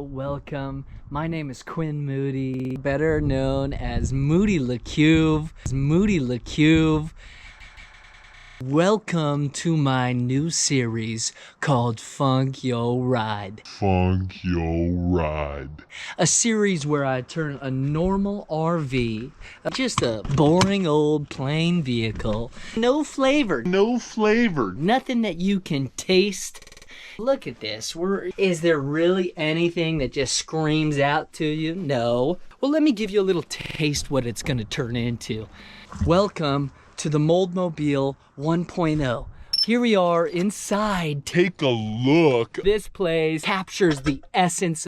Welcome. My name is Quinn Moody, better known as Moody LeCuve. Welcome to my new series called Funk Yo Ride. A series where I turn a normal RV, just a boring old plain vehicle, no flavor, nothing that you can taste. Look at this. Is there really anything that just screams out to you? No. Well, let me give you a little taste what it's going to turn into. Welcome to the Moldmobile 1.0. Here we are inside. Take a look. This place captures the essence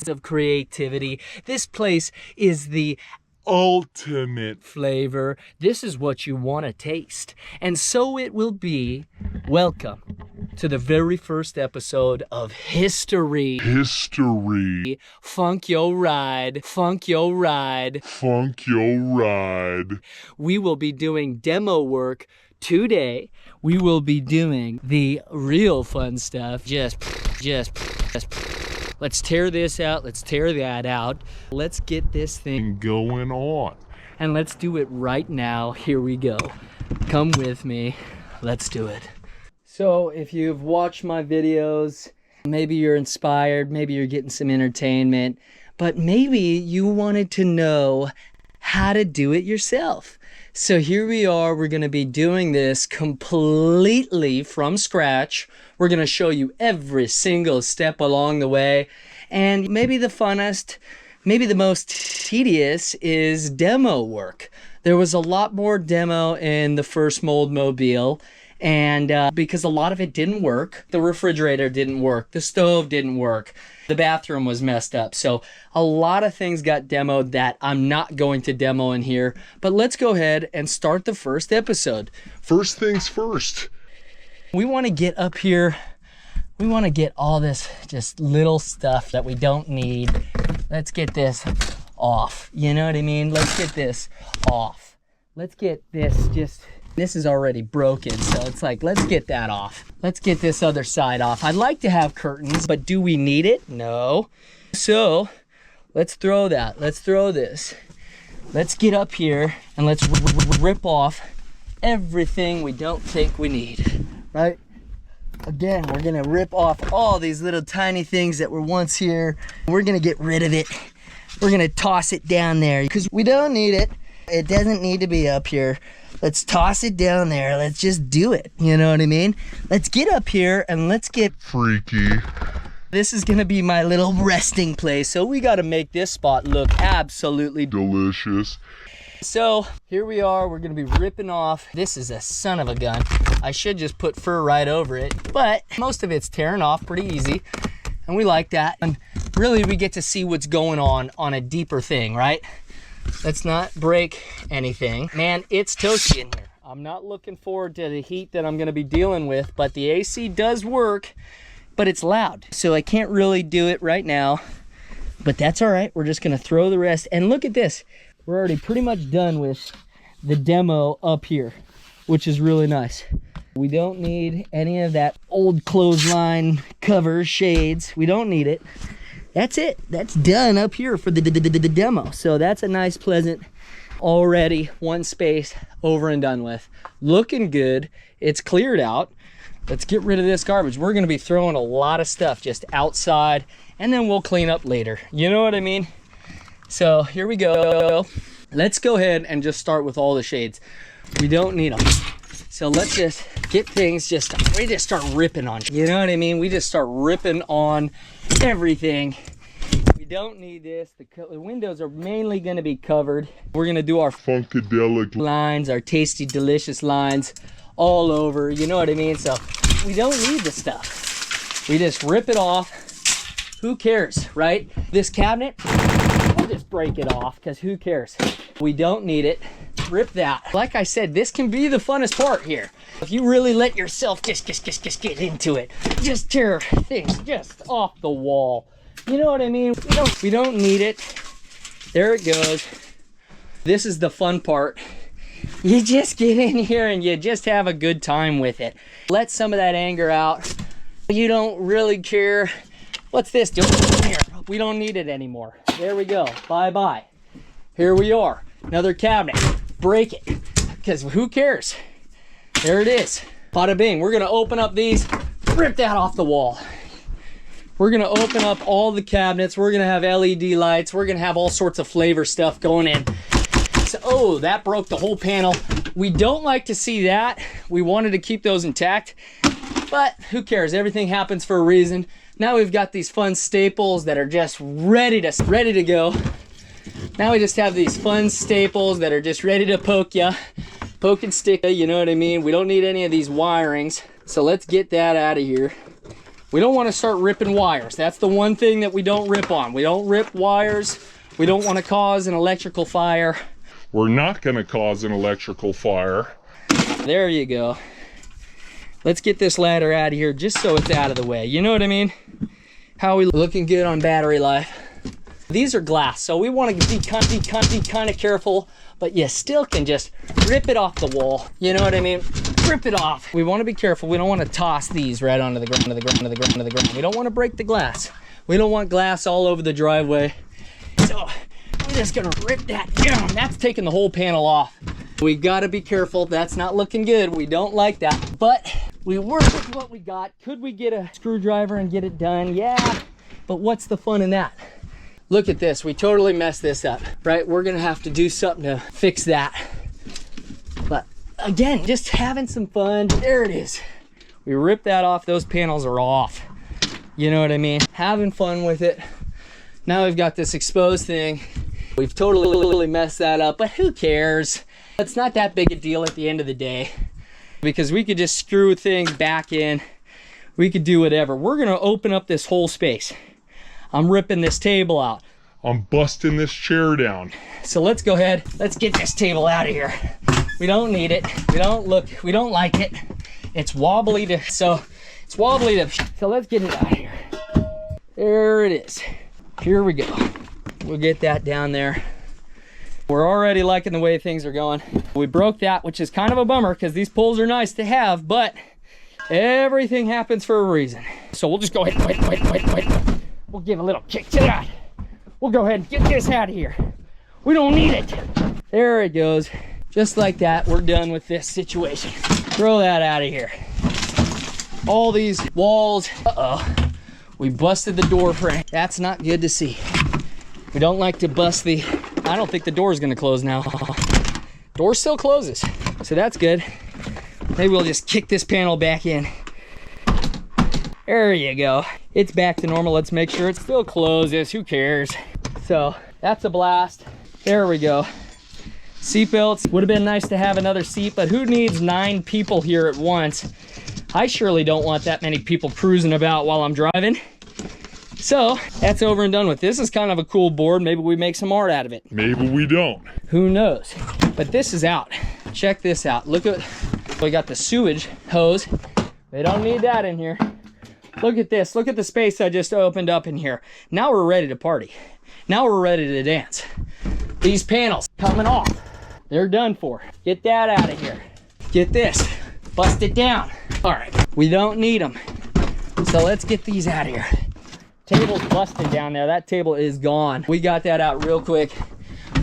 of creativity. This place is the ultimate flavor. This is what you want to taste. And so it will be. Welcome to the very first episode of History. Funk Yo Ride. We will be doing demo work today. We will be doing the real fun stuff. Just let's tear this out. Let's tear that out. Let's get this thing going on. And let's do it right now. Here we go. Come with me. Let's do it. So if you've watched my videos, maybe you're inspired, maybe you're getting some entertainment, but maybe you wanted to know how to do it yourself. So here we are. We're going to be doing this completely from scratch. We're going to show you every single step along the way. And maybe the funnest, maybe the most tedious is demo work. There was a lot more demo in the first Moldmobile. And because a lot of it didn't work. The refrigerator didn't work. The stove didn't work. The bathroom was messed up. So a lot of things got demoed that I'm not going to demo in here. But let's go ahead and start the first episode. First things first. We want to get up here. We want to get all this just little stuff that we don't need. Let's get this off. You know what I mean? Let's get this off. Let's get this just... This is already broken, so it's like, let's get that off. Let's get this other side off. I'd like to have curtains, but do we need it? No. So, let's throw that. Let's throw this. Let's get up here and let's rip off everything we don't think we need, right? Again, we're gonna rip off all these little tiny things that were once here. We're gonna get rid of it. We're gonna toss it down there because we don't need it. It doesn't need to be up here. Let's toss it down there. Let's just do it. You know what I mean? Let's get up here and let's get freaky. This is gonna be my little resting place. So we gotta make this spot look absolutely delicious. So here we are. We're gonna be ripping off. This is a son of a gun. I should just put fur right over it, but most of it's tearing off pretty easy. And we like that. And really we get to see what's going on a deeper thing, right? Let's not break anything. Man, it's toasty in here. I'm not looking forward to the heat that I'm going to be dealing with, but the AC does work, but it's loud. So I can't really do it right now, but that's all right. We're just going to throw the rest. And look at this. We're already pretty much done with the demo up here, which is really nice. We don't need any of that old clothesline cover shades. We don't need it. That's it. That's done up here for the demo. So that's a nice, pleasant, already one space over and done with. Looking good. It's cleared out. Let's get rid of this garbage. We're going to be throwing a lot of stuff just outside, and then we'll clean up later. You know what I mean? So here we go. Let's go ahead and just start with all the shades. We don't need them. So let's just get things we just start ripping on. You know what I mean? We just start ripping on everything. We don't need this. The windows are mainly going to be covered. We're going to do our funkadelic lines, our tasty, delicious lines all over. You know what I mean? So we don't need the stuff. We just rip it off. Who cares, right? This cabinet, we'll just break it off because who cares? We don't need it. Rip that. Like I said, this can be the funnest part here. If you really let yourself just get into it, just tear things just off the wall. You know what I mean? We don't need it. There it goes. This is the fun part. You just get in here and you just have a good time with it. Let some of that anger out. You don't really care What's this doing here? We don't need it anymore. There we go. Bye-bye. Here we are. Another cabinet. Break it. Because who cares? There it is. Bada bing. We're going to open up these. Rip that off the wall. We're going to open up all the cabinets. We're going to have LED lights. We're going to have all sorts of flavor stuff going in. So, oh, that broke the whole panel. We don't like to see that. We wanted to keep those intact. But who cares? Everything happens for a reason. Now we've got these fun staples that are just ready to go. Now we just have these fun staples that are just ready to poke and stick you, know what I mean? We don't need any of these wirings. So let's get that out of here. We don't want to start ripping wires. That's the one thing that we don't rip on. We don't rip wires. We don't want to cause an electrical fire. We're not going to cause an electrical fire. There you go. Let's get this ladder out of here just so it's out of the way. You know what I mean? How are we looking good on battery life? These are glass, so we want to be kind of careful, but you still can just rip it off the wall. You know what I mean? Rip it off. We want to be careful. We don't want to toss these right onto the ground, We don't want to break the glass. We don't want glass all over the driveway. So we're just gonna rip that down. That's taking the whole panel off. We gotta be careful. That's not looking good. We don't like that, but we work with what we got. Could we get a screwdriver and get it done? Yeah, but what's the fun in that? Look at this. We totally messed this up, right? We're gonna have to do something to fix that. But again, just having some fun. There it is. We ripped that off. Those panels are off. You know what I mean? Having fun with it. Now we've got this exposed thing. We've totally messed that up, but who cares? It's not that big a deal at the end of the day, because we could just screw things back in. We could do whatever. We're gonna open up this whole space. I'm ripping this table out. I'm busting this chair down. So let's go ahead. Let's get this table out of here. We don't need it. We don't like it. It's wobbly so let's get it out of here. There it is. Here we go. We'll get that down there. We're already liking the way things are going. We broke that, which is kind of a bummer because these poles are nice to have, but everything happens for a reason. So we'll just go ahead and wait. We'll give a little kick to that. We'll go ahead and get this out of here. We don't need it. There it goes. Just like that, we're done with this situation. Throw that out of here. All these walls, we busted the door frame. That's not good to see. We don't like to bust the, I don't think the door is gonna close now. Door still closes, so that's good. Maybe we'll just kick this panel back in. There you go. It's back to normal. Let's make sure it still closes. Who cares? So that's a blast. There we go. Seatbelts. Would have been nice to have another seat, but who needs 9 people here at once? I surely don't want that many people cruising about while I'm driving. So that's over and done with. This is kind of a cool board. Maybe we make some art out of it. Maybe we don't. Who knows? But this is out. Check this out. Look at, we got the sewage hose. They don't need that in here. Look at this. Look at the space I just opened up in here. Now we're ready to party. Now we're ready to dance. These panels coming off. They're done for. Get that out of here. Get this. Bust it down. All right. We don't need them. So let's get these out of here. Table's busted down there. That table is gone. We got that out real quick.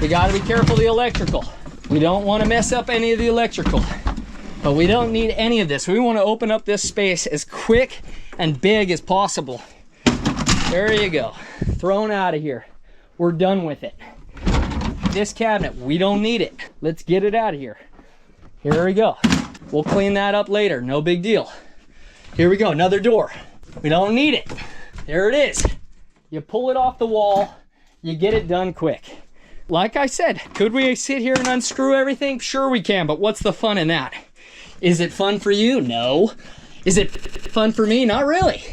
We got to be careful of the electrical. We don't want to mess up any of the electrical. But we don't need any of this. We want to open up this space as quick and big as possible. There you go. Thrown out of here. We're done with it. This cabinet, we don't need it. Let's get it out of here. Here we go. We'll clean that up later. No big deal. Here we go. Another door. We don't need it. There it is. You pull it off the wall. You get it done quick. Like I said, could we sit here and unscrew everything? Sure we can, but what's the fun in that? Is it fun for you? No. Is it fun for me? Not really.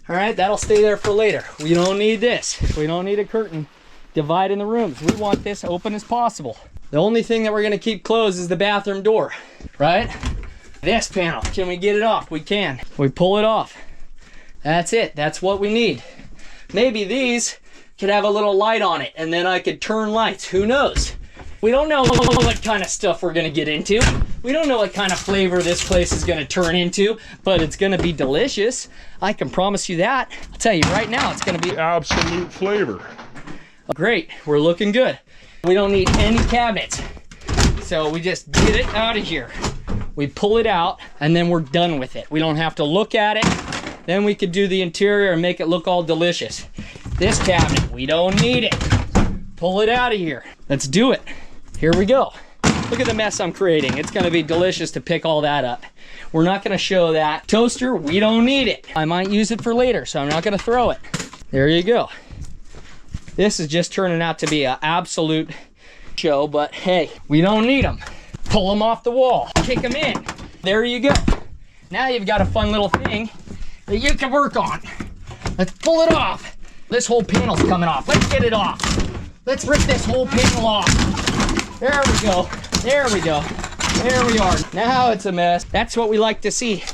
All right, that'll stay there for later. We don't need this. We don't need a curtain dividing the rooms. We want this open as possible. The only thing that we're gonna keep closed is the bathroom door, right? This panel, can we get it off? We can. We pull it off. That's it, that's what we need. Maybe these could have a little light on it and then I could turn lights, who knows? We don't know what kind of stuff we're gonna get into. We don't know what kind of flavor this place is gonna turn into, but it's gonna be delicious. I can promise you that. I'll tell you right now, it's gonna be Absolute flavor. great. We're looking good. We don't need any cabinets. So we just get it out of here. We pull it out and then we're done with it. We don't have to look at it. Then we could do the interior and make it look all delicious. This cabinet, we don't need it. Pull it out of here. Let's do it. Here we go. Look at the mess I'm creating. It's gonna be delicious to pick all that up. We're not gonna show that. Toaster, we don't need it. I might use it for later, so I'm not gonna throw it. There you go. This is just turning out to be an absolute show, but hey, we don't need them. Pull them off the wall, kick them in. There you go. Now you've got a fun little thing that you can work on. Let's pull it off. This whole panel's coming off. Let's get it off. Let's rip this whole panel off. There we go. There we go. There we are. Now it's a mess. That's what we like to see.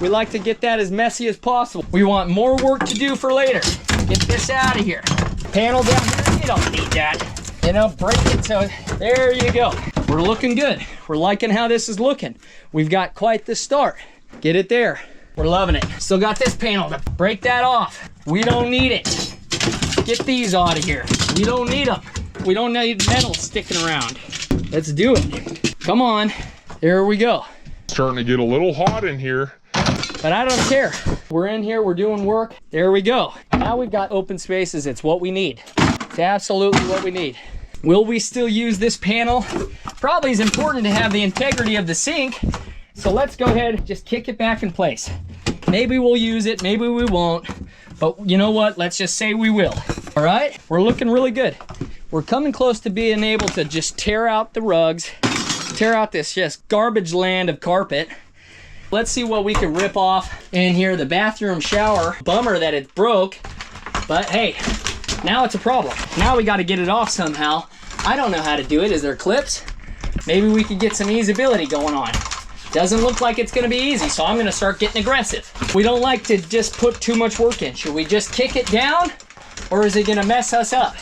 We like to get that as messy as possible. We want more work to do for later. Get this out of here. Panel down here, you don't need that. You know, break it, so there you go. We're looking good. We're liking how this is looking. We've got quite the start. Get it there. We're loving it. Still got this panel to break that off. We don't need it. Get these out of here. We don't need them. We don't need metal sticking around. Let's do it. Come on. There we go. Starting to get a little hot in here. But I don't care. We're in here, we're doing work. There we go. Now we've got open spaces. It's what we need. It's absolutely what we need. Will we still use this panel? Probably is important to have the integrity of the sink. So let's go ahead and just kick it back in place. Maybe we'll use it, maybe we won't. But you know what? Let's just say we will. All right? We're looking really good. We're coming close to being able to just tear out the rugs, tear out this just garbage land of carpet. Let's see what we can rip off in here. The bathroom shower, bummer that it broke, but hey, now it's a problem. Now we got to get it off somehow. I don't know how to do it. Is there clips? Maybe we could get some easeability going on. Doesn't look like it's gonna be easy, so I'm gonna start getting aggressive. We don't like to just put too much work in. Should we just kick it down, or is it gonna mess us up?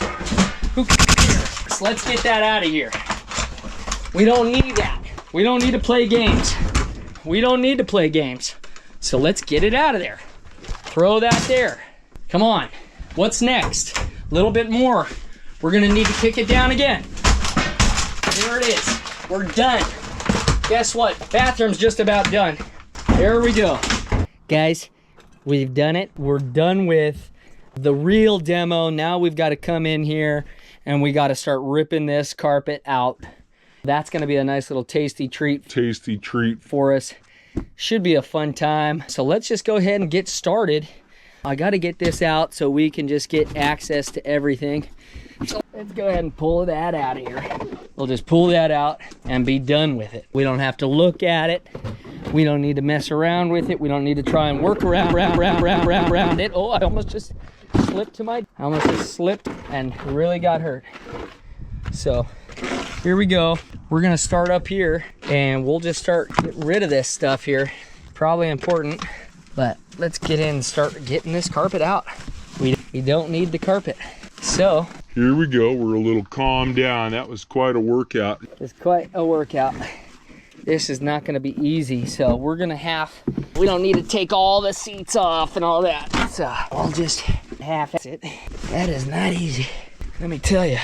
Who cares? Let's get that out of here. We don't need that. We don't need to play games. We don't need to play games. So let's get it out of there. Throw that there. Come on. What's next? A little bit more. We're gonna need to kick it down again. There it is. We're done. Guess what? Bathroom's just about done. There we go. Guys, we've done it. We're done with the real demo. Now we've got to come in here and we got to start ripping this carpet out. That's going to be a nice little tasty treat. Tasty treat. For us. Should be a fun time. So let's just go ahead and get started. I got to get this out so we can just get access to everything. So let's go ahead and pull that out of here. We'll just pull that out and be done with it. We don't have to look at it. We don't need to mess around with it. We don't need to try and work around it. Oh, I almost just slipped and really got hurt. So here we go. We're gonna start up here and we'll just start getting rid of this stuff here. Probably important, but let's get in and start getting this carpet out. We don't need the carpet. So here we go. We're a little calmed down. That was quite a workout. It's quite a workout. This is not going to be easy, so we're going to we don't need to take all the seats off and all that. So I'll just half it. That is not easy. Let me tell you,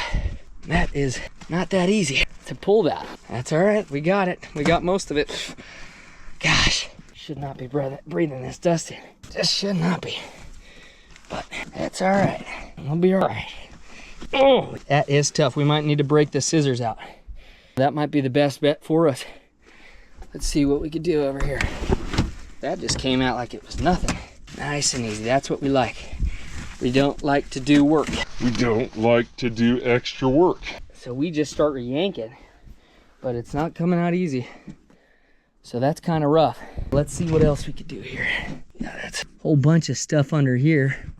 that is not that easy to pull that. That's all right. We got it. We got most of it. Gosh, should not be breathing this dust in. Just should not be. But that's all right. We'll be all right. Oh, that is tough. We might need to break the scissors out. That might be the best bet for us. Let's see what we could do over here. That just came out like it was nothing. Nice and easy. That's what we like. We don't like to do work. We don't like to do extra work. So we just start yanking, but it's not coming out easy. So that's kind of rough. Let's see what else we could do here. Now that's a whole bunch of stuff under here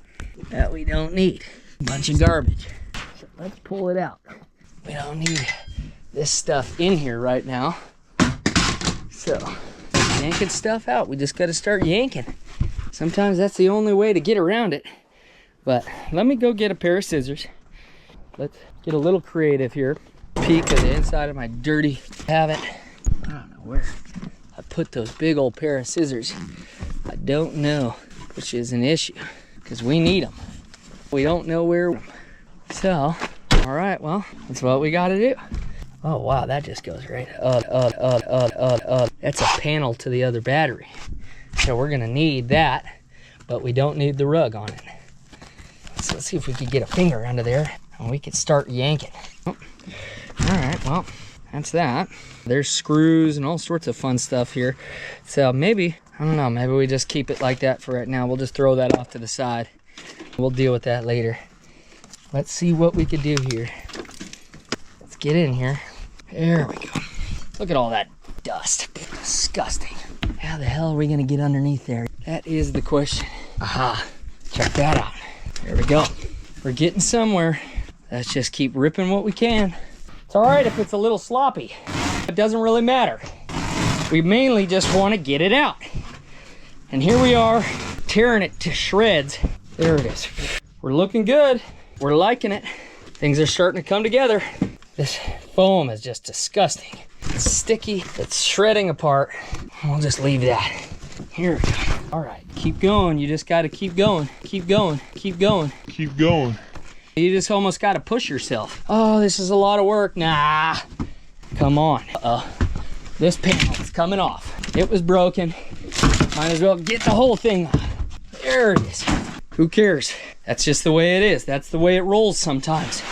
that we don't need. A bunch of garbage. So let's pull it out. We don't need this stuff in here right now. So yanking stuff out. We just got to start yanking. Sometimes that's the only way to get around it. But let me go get a pair of scissors. Let's get a little creative here. Peek of the inside of my dirty habit. I don't know where I put those big old pair of scissors. I don't know, which is an issue because we need them. We don't know where. So, all right, well, that's what we got to do. Oh, wow, that just goes right up. That's a panel to the other battery. So we're gonna need that, but we don't need the rug on it. So let's see if we could get a finger under there and we could start yanking. Oh. All right, well, that's that. There's screws and all sorts of fun stuff here. So maybe, I don't know, maybe we just keep it like that for right now. We'll just throw that off to the side. We'll deal with that later. Let's see what we could do here. Let's get in here. There we go. Look at all that dust. Disgusting. How the hell are we gonna get underneath there? That is the question. Aha, check that out. There we go. We're getting somewhere. Let's just keep ripping what we can. It's all right if it's a little sloppy. It doesn't really matter. We mainly just want to get it out. And here we are, tearing it to shreds. There it is. We're looking good. We're liking it. Things are starting to come together. This foam is just disgusting. It's sticky, it's shredding apart. We'll just leave that. Here we go. All right, keep going. You just gotta keep going. Keep going, keep going. Keep going. You just almost gotta push yourself. Oh, this is a lot of work. Nah, come on. This panel is coming off. It was broken. Might as well get the whole thing off. There it is. Who cares? That's just the way it is. That's the way it rolls sometimes.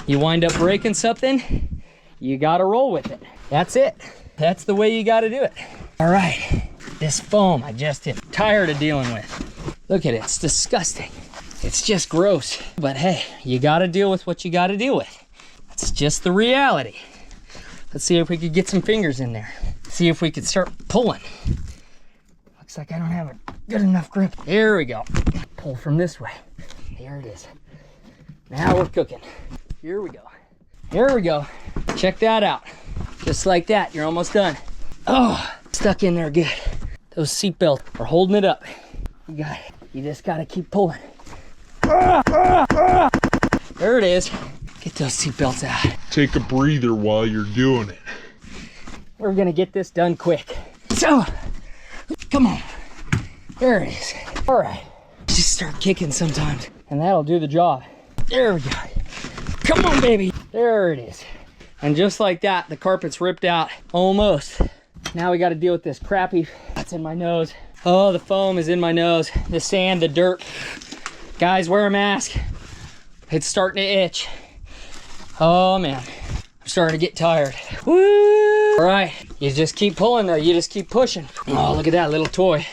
You wind up breaking something, you gotta roll with it. That's it. That's the way you gotta do it. All right, this foam I just am tired of dealing with. Look at it, it's disgusting. It's just gross. But hey, you gotta deal with what you gotta deal with. That's just the reality. Let's see if we could get some fingers in there. See if we could start pulling. Looks like I don't have a good enough grip. There we go. Pull from this way. There it is. Now we're cooking. Here we go. Here we go. Check that out. Just like that, you're almost done. Oh, stuck in there good. Those seat belts are holding it up. You got it. You just gotta keep pulling. There it is. Get those seat belts out. Take a breather while you're doing it. We're gonna get this done quick. So, come on. There it is. All right. Just start kicking sometimes, and that'll do the job. There we go. Come on, baby. There it is. And just like that, the carpet's ripped out, almost. Now we got to deal with this crappy, that's in my nose. Oh, the foam is in my nose. The sand, the dirt. Guys, wear a mask. It's starting to itch. Oh man, I'm starting to get tired. Woo! All right, you just keep pulling though. You just keep pushing. Oh, look at that little toy.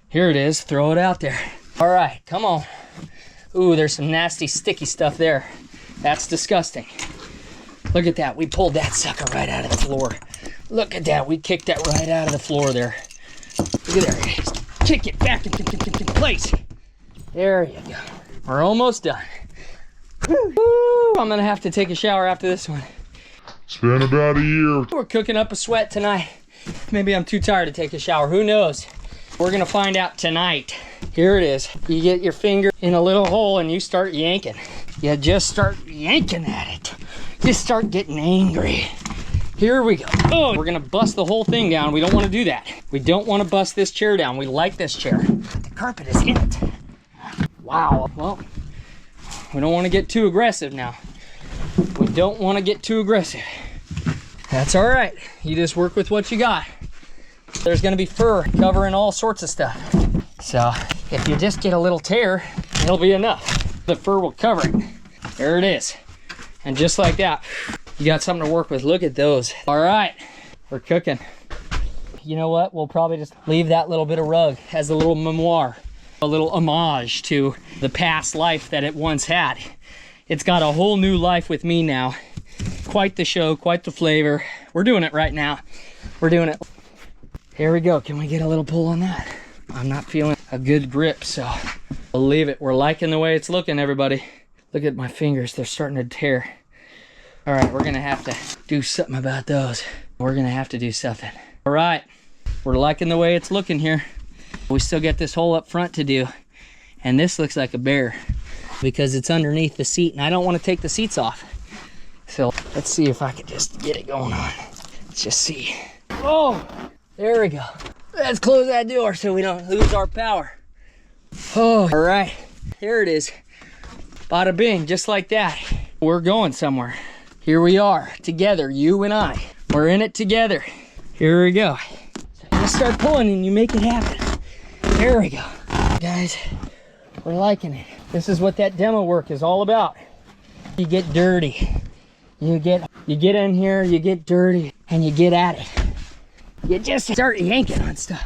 Here it is, throw it out there. All right, come on. Ooh, there's some nasty sticky stuff there. That's disgusting. Look at that, we pulled that sucker right out of the floor. Look at that, we kicked that right out of the floor there. Look at there, just kick it back into place. There you go. We're almost done. Woo! I'm gonna have to take a shower after this one. It's been about a year. We're cooking up a sweat tonight. Maybe I'm too tired to take a shower, who knows? We're gonna find out tonight. Here it is. You get your finger in a little hole and you start yanking. You just start yanking at it. Just start getting angry. Here we go. Oh, we're gonna bust the whole thing down. We don't wanna do that. We don't wanna bust this chair down. We like this chair. The carpet is in it. Wow, well, we don't wanna get too aggressive now. We don't wanna get too aggressive. That's all right. You just work with what you got. There's gonna be fur covering all sorts of stuff. So if you just get a little tear, it'll be enough. The fur will cover it. There it is. And just like that, you got something to work with. Look at those. All right, we're cooking. You know what? We'll probably just leave that little bit of rug as a little memoir, a little homage to the past life that it once had. It's got a whole new life with me now. Quite the show, quite the flavor. We're doing it right now. We're doing it. Here we go. Can we get a little pull on that? I'm not feeling a good grip, so we'll leave it. We're liking the way it's looking, everybody. Look at my fingers. They're starting to tear. All right, we're gonna have to do something about those. We're gonna have to do something. All right, we're liking the way it's looking here. We still got this hole up front to do. And this looks like a bear because it's underneath the seat and I don't want to take the seats off. So Let's see if I can just get it going on. Let's just see. Oh, there we go. Let's close that door so we don't lose our power. Oh, all right. Here it is. Bada bing, just like that. We're going somewhere. Here we are, together, you and I. We're in it together. Here we go. So you just start pulling and you make it happen. There we go. Guys, we're liking it. This is what that demo work is all about. You get dirty. You get in here, you get dirty, and you get at it. You just start yanking on stuff.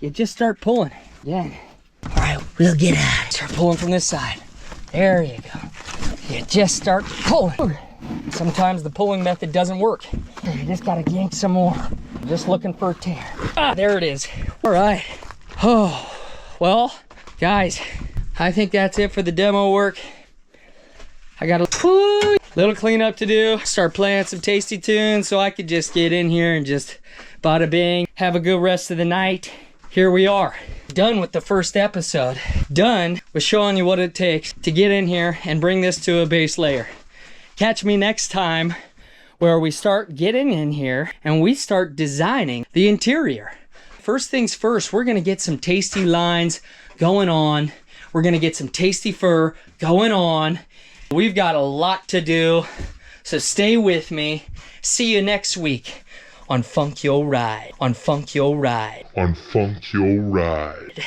You just start pulling. Yeah. All right, we'll get at it. Start pulling from this side. There you go. You just start pulling. Sometimes the pulling method doesn't work. You just gotta yank some more. Just looking for a tear. Ah, there it is. All right. Oh, well, guys, I think that's it for the demo work. I got a little cleanup to do. Start playing some tasty tunes so I could just get in here and just bada bing. Have a good rest of the night. Here we are. Done with the first episode. Done with showing you what it takes to get in here and bring this to a base layer. Catch me next time where we start getting in here and we start designing the interior. First things first, we're gonna get some tasty lines going on. We're gonna get some tasty fur going on. We've got a lot to do, so stay with me. See you next week on Funk Your Ride. On Funk Your Ride. On Funk Your Ride.